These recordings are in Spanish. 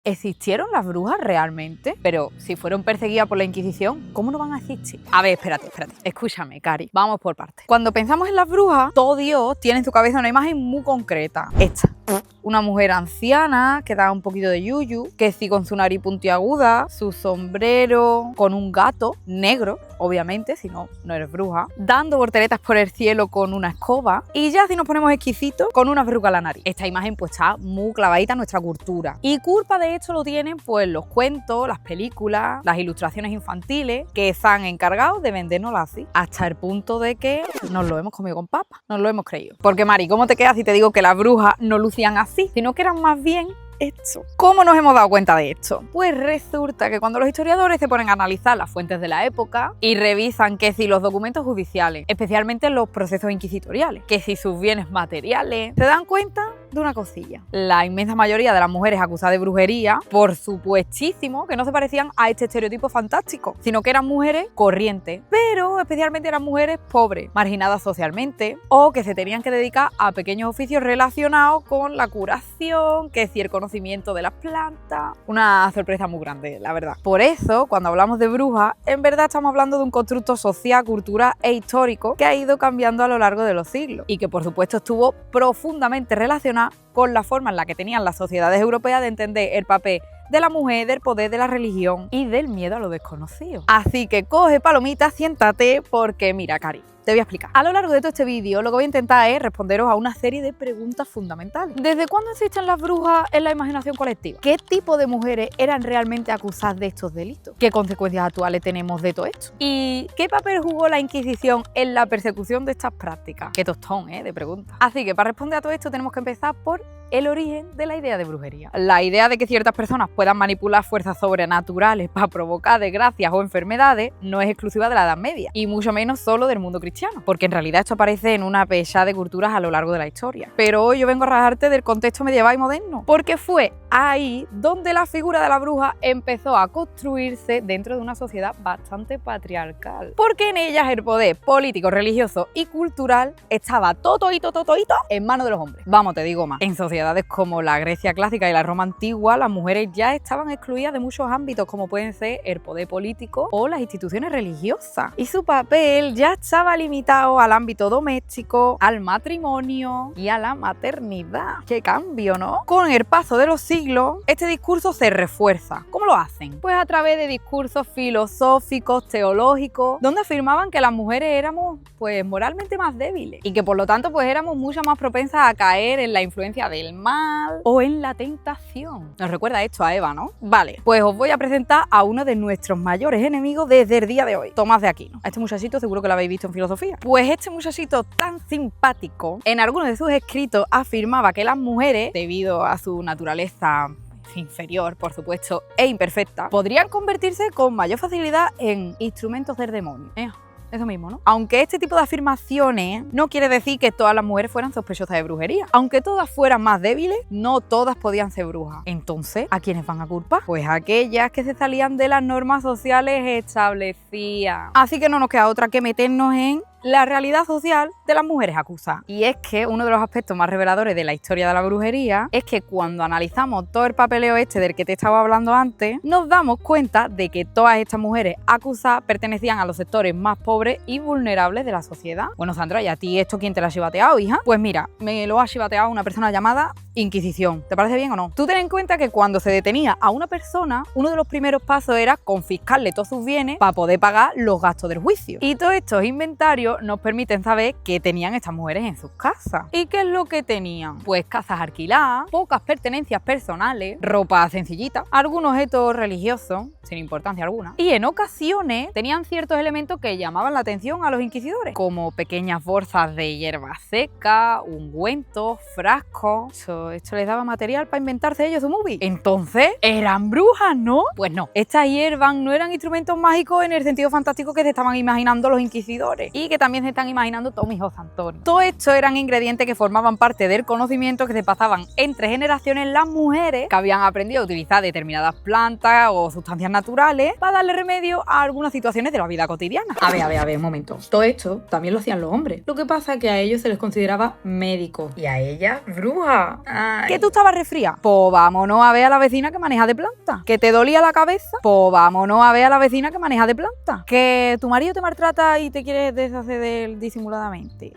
¿Existieron las brujas realmente? Pero si fueron perseguidas por la Inquisición, ¿cómo no van a existir? A ver, espérate. Escúchame, Cari. Vamos por partes. Cuando pensamos en las brujas, todo Dios tiene en su cabeza una imagen muy concreta. Esta. Una mujer anciana que da un poquito de yuyu, que sí con su nariz puntiaguda, su sombrero, con un gato negro, obviamente, si no, no eres bruja, dando volteretas por el cielo con una escoba y ya si nos ponemos exquisitos, con una verruga en la nariz. Esta imagen pues está muy clavadita en nuestra cultura. Y culpa de esto lo tienen pues los cuentos, las películas, las ilustraciones infantiles que se han encargado de vendérnoslas así, hasta el punto de que nos lo hemos comido con papas, nos lo hemos creído. Porque Mari, ¿cómo te quedas si te digo que las brujas no lucían así, sino que eran más bien esto? ¿Cómo nos hemos dado cuenta de esto? Pues resulta que cuando los historiadores se ponen a analizar las fuentes de la época y revisan que si los documentos judiciales, especialmente los procesos inquisitoriales, que si sus bienes materiales, se dan cuenta de una cosilla. La inmensa mayoría de las mujeres acusadas de brujería, por supuestísimo que no se parecían a este estereotipo fantástico, sino que eran mujeres corrientes, pero especialmente eran mujeres pobres, marginadas socialmente, o que se tenían que dedicar a pequeños oficios relacionados con la curación, que si el conocimiento de las plantas. Una sorpresa muy grande, la verdad. Por eso, cuando hablamos de brujas, en verdad estamos hablando de un constructo social, cultural e histórico que ha ido cambiando a lo largo de los siglos y que por supuesto estuvo profundamente relacionado con la forma en la que tenían las sociedades europeas de entender el papel de la mujer, del poder, de la religión y del miedo a lo desconocido. Así que coge palomitas, siéntate, porque mira, Cari, te voy a explicar. A lo largo de todo este vídeo lo que voy a intentar es responderos a una serie de preguntas fundamentales. ¿Desde cuándo existen las brujas en la imaginación colectiva? ¿Qué tipo de mujeres eran realmente acusadas de estos delitos? ¿Qué consecuencias actuales tenemos de todo esto? ¿Y qué papel jugó la Inquisición en la persecución de estas prácticas? Qué tostón, de preguntas. Así que para responder a todo esto tenemos que empezar por el origen de la idea de brujería. La idea de que ciertas personas puedan manipular fuerzas sobrenaturales para provocar desgracias o enfermedades no es exclusiva de la Edad Media, y mucho menos solo del mundo cristiano, porque en realidad esto aparece en una pechada de culturas a lo largo de la historia. Pero hoy yo vengo a rajarte del contexto medieval y moderno, porque fue ahí donde la figura de la bruja empezó a construirse dentro de una sociedad bastante patriarcal, porque en ellas el poder político, religioso y cultural estaba totoito en manos de los hombres. Vamos, te digo más, en sociedades como la Grecia clásica y la Roma antigua, las mujeres ya estaban excluidas de muchos ámbitos, como pueden ser el poder político o las instituciones religiosas, y su papel ya estaba limitado al ámbito doméstico, al matrimonio y a la maternidad. ¡Qué cambio!, ¿no? Con el paso de los siglos, este discurso se refuerza. ¿Cómo lo hacen? Pues a través de discursos filosóficos, teológicos, donde afirmaban que las mujeres éramos pues moralmente más débiles y que por lo tanto pues éramos mucho más propensas a caer en la influencia del mal o en la tentación. Nos recuerda esto a Eva, ¿no? Vale, pues os voy a presentar a uno de nuestros mayores enemigos desde el día de hoy, Tomás de Aquino. A este muchachito seguro que lo habéis visto en filosofía. Pues este muchachito tan simpático, en algunos de sus escritos afirmaba que las mujeres, debido a su naturaleza inferior, por supuesto, e imperfecta, podrían convertirse con mayor facilidad en instrumentos del demonio. Eso mismo, ¿no? Aunque este tipo de afirmaciones no quiere decir que todas las mujeres fueran sospechosas de brujería. Aunque todas fueran más débiles, no todas podían ser brujas. Entonces, ¿a quiénes van a culpar? Pues a aquellas que se salían de las normas sociales establecidas. Así que no nos queda otra que meternos en la realidad social de las mujeres acusadas. Y es que uno de los aspectos más reveladores de la historia de la brujería es que cuando analizamos todo el papeleo este del que te estaba hablando antes, nos damos cuenta de que todas estas mujeres acusadas pertenecían a los sectores más pobres y vulnerables de la sociedad. Bueno, Sandra, ¿y a ti esto quién te lo ha chivateado, hija? Pues mira, me lo ha chivateado una persona llamada Inquisición. ¿Te parece bien o no? Tú ten en cuenta que cuando se detenía a una persona, uno de los primeros pasos era confiscarle todos sus bienes para poder pagar los gastos del juicio. Y todos estos inventarios nos permiten saber qué tenían estas mujeres en sus casas. ¿Y qué es lo que tenían? Pues casas alquiladas, pocas pertenencias personales, ropa sencillita, algunos objetos religiosos, sin importancia alguna, y en ocasiones tenían ciertos elementos que llamaban la atención a los inquisidores, como pequeñas bolsas de hierba seca, ungüentos, frascos. Esto les daba material para inventarse ellos su movie. Entonces, ¿eran brujas, no? Pues no, estas hierbas no eran instrumentos mágicos en el sentido fantástico que se estaban imaginando los inquisidores, y que también se están imaginando todos mis José Antonio. Todo esto eran ingredientes que formaban parte del conocimiento que se pasaban entre generaciones las mujeres que habían aprendido a utilizar determinadas plantas o sustancias naturales para darle remedio a algunas situaciones de la vida cotidiana. A ver, un momento. Todo esto también lo hacían los hombres. Lo que pasa es que a ellos se les consideraba médicos y a ellas brujas. ¿Que tú estabas resfriada? Pues vámonos a ver a la vecina que maneja de planta. ¿Que te dolía la cabeza? Pues vámonos a ver a la vecina que maneja de planta. ¿Que tu marido te maltrata y te quieres deshacer de él disimuladamente?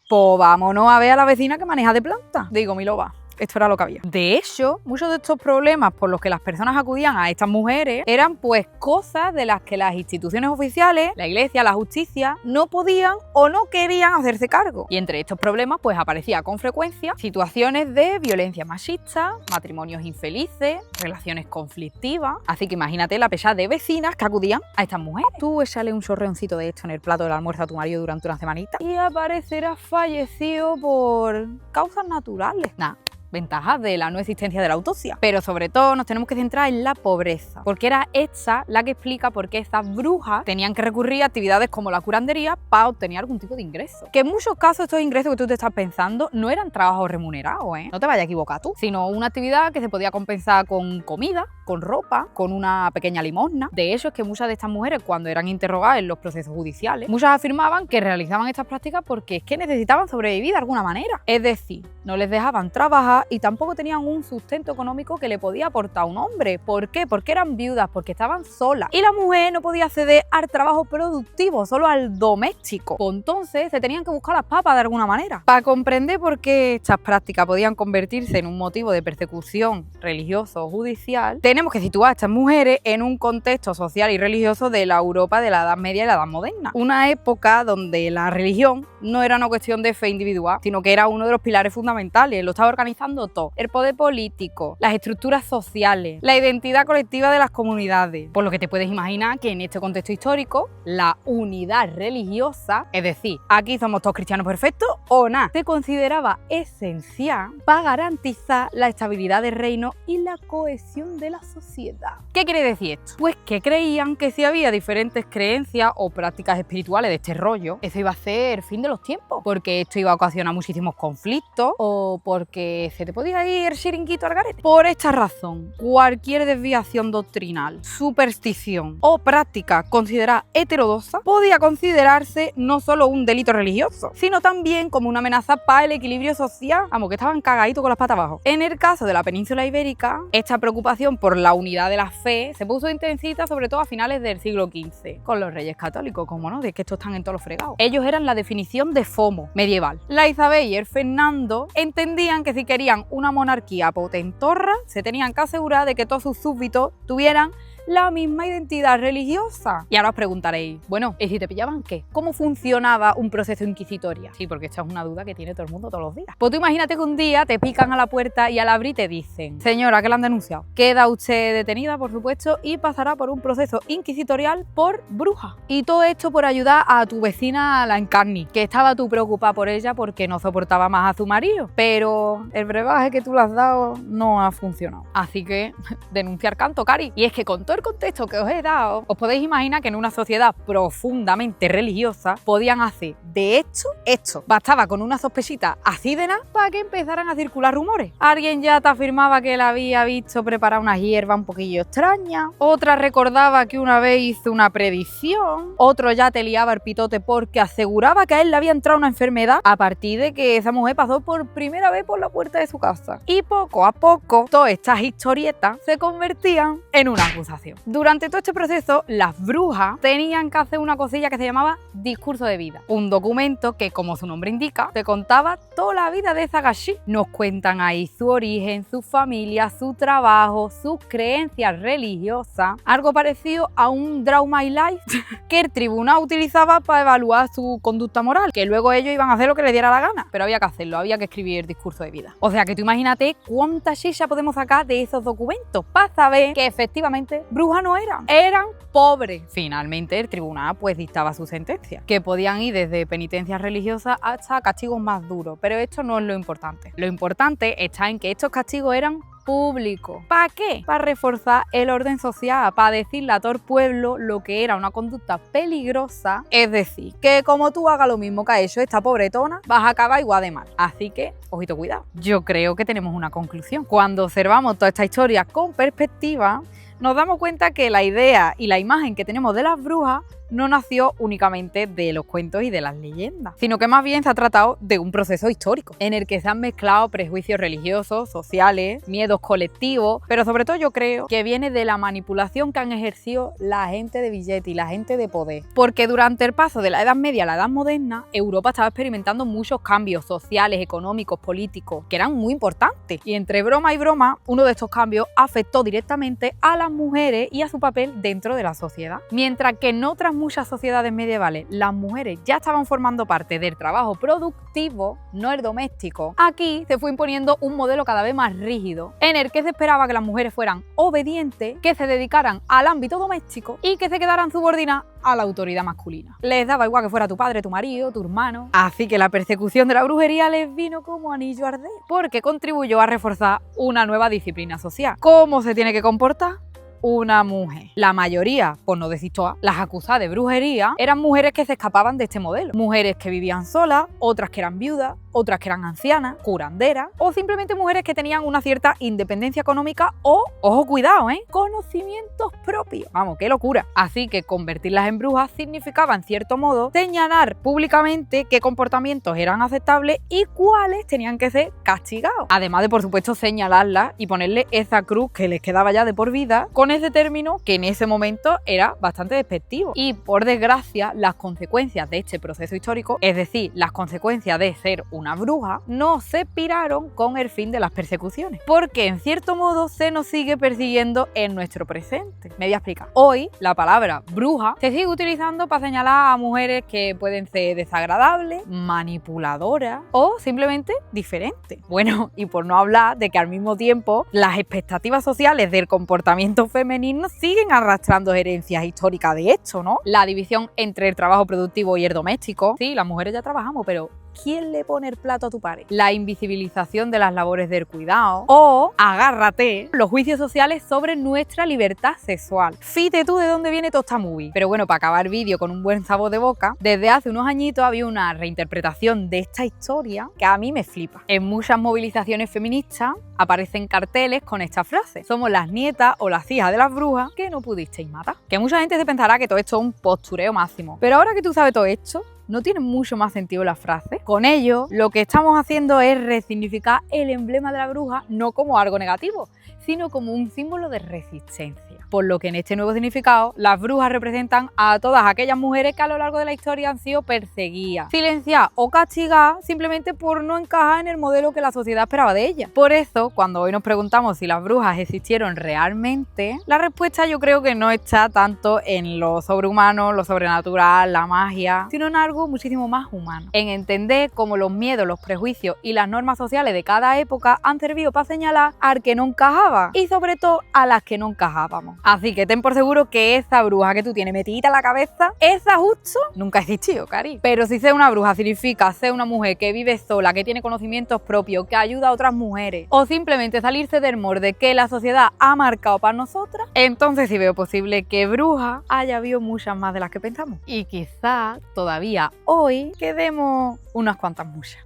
Pues vámonos a ver a la vecina que maneja de planta. Digo, mi loba. Esto era lo que había. De hecho, muchos de estos problemas por los que las personas acudían a estas mujeres eran pues cosas de las que las instituciones oficiales, la iglesia, la justicia, no podían o no querían hacerse cargo. Y entre estos problemas pues aparecía con frecuencia situaciones de violencia machista, matrimonios infelices, relaciones conflictivas. Así que imagínate la pesada de vecinas que acudían a estas mujeres. Tú échale un chorreoncito de esto en el plato del almuerzo a tu marido durante una semanita y aparecerá fallecido por causas naturales. Nah. Ventajas de la no existencia de la autopsia. Pero sobre todo nos tenemos que centrar en la pobreza, porque era esta la que explica por qué estas brujas tenían que recurrir a actividades como la curandería para obtener algún tipo de ingreso. Que en muchos casos estos ingresos que tú te estás pensando no eran trabajos remunerados, no te vayas a equivocar tú, sino una actividad que se podía compensar con comida, con ropa, con una pequeña limosna. De hecho es que muchas de estas mujeres, cuando eran interrogadas en los procesos judiciales, muchas afirmaban que realizaban estas prácticas porque es que necesitaban sobrevivir de alguna manera. Es decir, no les dejaban trabajar y tampoco tenían un sustento económico que le podía aportar un hombre. ¿Por qué? Porque eran viudas, porque estaban solas. Y la mujer no podía acceder al trabajo productivo, solo al doméstico. Pues entonces se tenían que buscar las papas de alguna manera. Para comprender por qué estas prácticas podían convertirse en un motivo de persecución religioso o judicial, tenemos que situar a estas mujeres en un contexto social y religioso de la Europa de la Edad Media y la Edad Moderna. Una época donde la religión no era una cuestión de fe individual, sino que era uno de los pilares fundamentales. Lo estaba organizando todo. El poder político, las estructuras sociales, la identidad colectiva de las comunidades. Por lo que te puedes imaginar que en este contexto histórico, la unidad religiosa, es decir, aquí somos todos cristianos perfectos o nada, se consideraba esencial para garantizar la estabilidad del reino y la cohesión de la sociedad. ¿Qué quiere decir esto? Pues que creían que si había diferentes creencias o prácticas espirituales de este rollo, eso iba a ser el fin de los tiempos, porque esto iba a ocasionar muchísimos conflictos o porque se te podía ir el chiringuito al garete. Por esta razón, cualquier desviación doctrinal, superstición o práctica considerada heterodoxa podía considerarse no solo un delito religioso, sino también como una amenaza para el equilibrio social. Vamos, que estaban cagaditos con las patas abajo. En el caso de la península ibérica, esta preocupación por la unidad de la fe se puso intensita sobre todo a finales del siglo XV, con los reyes católicos, como no, de que estos están en todos los fregados. Ellos eran la definición de FOMO medieval. La Isabel y el Fernando entendían que si querían una monarquía potentorra, se tenían que asegurar de que todos sus súbditos tuvieran la misma identidad religiosa. Y ahora os preguntaréis, bueno, ¿y si te pillaban qué? ¿Cómo funcionaba un proceso inquisitorio? Sí, porque esta es una duda que tiene todo el mundo todos los días. Pues tú imagínate que un día te pican a la puerta y al abrir te dicen: señora, que la han denunciado. Queda usted detenida, por supuesto, y pasará por un proceso inquisitorial por bruja. Y todo esto por ayudar a tu vecina, la Encarni, que estaba tú preocupada por ella porque no soportaba más a su marido. Pero el brebaje que tú le has dado no ha funcionado. Así que denunciar canto, Cari. Y es que con todo el contexto que os he dado, os podéis imaginar que en una sociedad profundamente religiosa podían hacer de esto. Bastaba con una sospechita así de nada para que empezaran a circular rumores. Alguien ya te afirmaba que él había visto preparar una hierba un poquillo extraña, otra recordaba que una vez hizo una predicción, otro ya te liaba el pitote porque aseguraba que a él le había entrado una enfermedad a partir de que esa mujer pasó por primera vez por la puerta de su casa. Y poco a poco, todas estas historietas se convertían en una acusación. Durante todo este proceso, las brujas tenían que hacer una cosilla que se llamaba discurso de vida. Un documento que, como su nombre indica, te contaba toda la vida de esa gashi. Nos cuentan ahí su origen, su familia, su trabajo, sus creencias religiosas. Algo parecido a un Draw My Life que el tribunal utilizaba para evaluar su conducta moral, que luego ellos iban a hacer lo que les diera la gana. Pero había que hacerlo, había que escribir el discurso de vida. O sea que tú imagínate cuánta chicha podemos sacar de esos documentos para saber que efectivamente brujas no eran, eran pobres. Finalmente el tribunal pues dictaba su sentencia, que podían ir desde penitencias religiosas hasta castigos más duros, pero esto no es lo importante. Lo importante está en que estos castigos eran público. ¿Para qué? Para reforzar el orden social, para decirle a todo el pueblo lo que era una conducta peligrosa, es decir, que como tú hagas lo mismo que ha hecho esta pobretona, vas a acabar igual de mal. Así que, ojito, cuidado. Yo creo que tenemos una conclusión. Cuando observamos toda esta historia con perspectiva, nos damos cuenta que la idea y la imagen que tenemos de las brujas no nació únicamente de los cuentos y de las leyendas, sino que más bien se ha tratado de un proceso histórico en el que se han mezclado prejuicios religiosos, sociales, miedos colectivos, pero sobre todo yo creo que viene de la manipulación que han ejercido la gente de billete y la gente de poder. Porque durante el paso de la Edad Media a la Edad Moderna, Europa estaba experimentando muchos cambios sociales, económicos, políticos, que eran muy importantes. Y entre broma y broma, uno de estos cambios afectó directamente a las mujeres y a su papel dentro de la sociedad. Mientras que en otras muchas sociedades medievales las mujeres ya estaban formando parte del trabajo productivo, no el doméstico, aquí se fue imponiendo un modelo cada vez más rígido en el que se esperaba que las mujeres fueran obedientes, que se dedicaran al ámbito doméstico y que se quedaran subordinadas a la autoridad masculina. Les daba igual que fuera tu padre, tu marido, tu hermano. Así que la persecución de la brujería les vino como anillo al dedo, porque contribuyó a reforzar una nueva disciplina social. ¿Cómo se tiene que comportar una mujer? La mayoría, por no decir todas, las acusadas de brujería eran mujeres que se escapaban de este modelo. Mujeres que vivían solas, otras que eran viudas, otras que eran ancianas, curanderas, o simplemente mujeres que tenían una cierta independencia económica o, ojo, cuidado, conocimientos propios. Vamos, qué locura. Así que convertirlas en brujas significaba, en cierto modo, señalar públicamente qué comportamientos eran aceptables y cuáles tenían que ser castigados. Además de, por supuesto, señalarlas y ponerle esa cruz que les quedaba ya de por vida con ese término que en ese momento era bastante despectivo. Y, por desgracia, las consecuencias de este proceso histórico, es decir, las consecuencias de ser una bruja, no se piraron con el fin de las persecuciones, porque en cierto modo se nos sigue persiguiendo en nuestro presente. Me voy a explicar. Hoy la palabra bruja se sigue utilizando para señalar a mujeres que pueden ser desagradables, manipuladoras o simplemente diferentes. Bueno, y por no hablar de que al mismo tiempo las expectativas sociales del comportamiento femenino siguen arrastrando herencias históricas de esto, ¿no? La división entre el trabajo productivo y el doméstico. Sí, las mujeres ya trabajamos, pero ¿quién le pone el plato a tu pareja? La invisibilización de las labores del cuidado o, agárrate, los juicios sociales sobre nuestra libertad sexual. Fíjate tú de dónde viene toda esta movie. Pero bueno, para acabar el vídeo con un buen sabor de boca, desde hace unos añitos había una reinterpretación de esta historia que a mí me flipa. En muchas movilizaciones feministas aparecen carteles con esta frase: somos las nietas o las hijas de las brujas que no pudisteis matar. Que mucha gente se pensará que todo esto es un postureo máximo. Pero ahora que tú sabes todo esto, ¿no tiene mucho más sentido la frase? Con ello, lo que estamos haciendo es resignificar el emblema de la bruja no como algo negativo, sino como un símbolo de resistencia. Por lo que en este nuevo significado, las brujas representan a todas aquellas mujeres que a lo largo de la historia han sido perseguidas, silenciadas o castigadas simplemente por no encajar en el modelo que la sociedad esperaba de ellas. Por eso, cuando hoy nos preguntamos si las brujas existieron realmente, la respuesta yo creo que no está tanto en lo sobrehumano, lo sobrenatural, la magia, sino en algo muchísimo más humano. En entender cómo los miedos, los prejuicios y las normas sociales de cada época han servido para señalar al que no encajaba y sobre todo a las que no encajábamos. Así que ten por seguro que esa bruja que tú tienes metidita en la cabeza, esa justo nunca ha existido, cari. Pero si ser una bruja significa ser una mujer que vive sola, que tiene conocimientos propios, que ayuda a otras mujeres, o simplemente salirse del molde que la sociedad ha marcado para nosotras, entonces sí veo posible que bruja haya habido muchas más de las que pensamos. Y quizá todavía hoy quedemos unas cuantas muchas.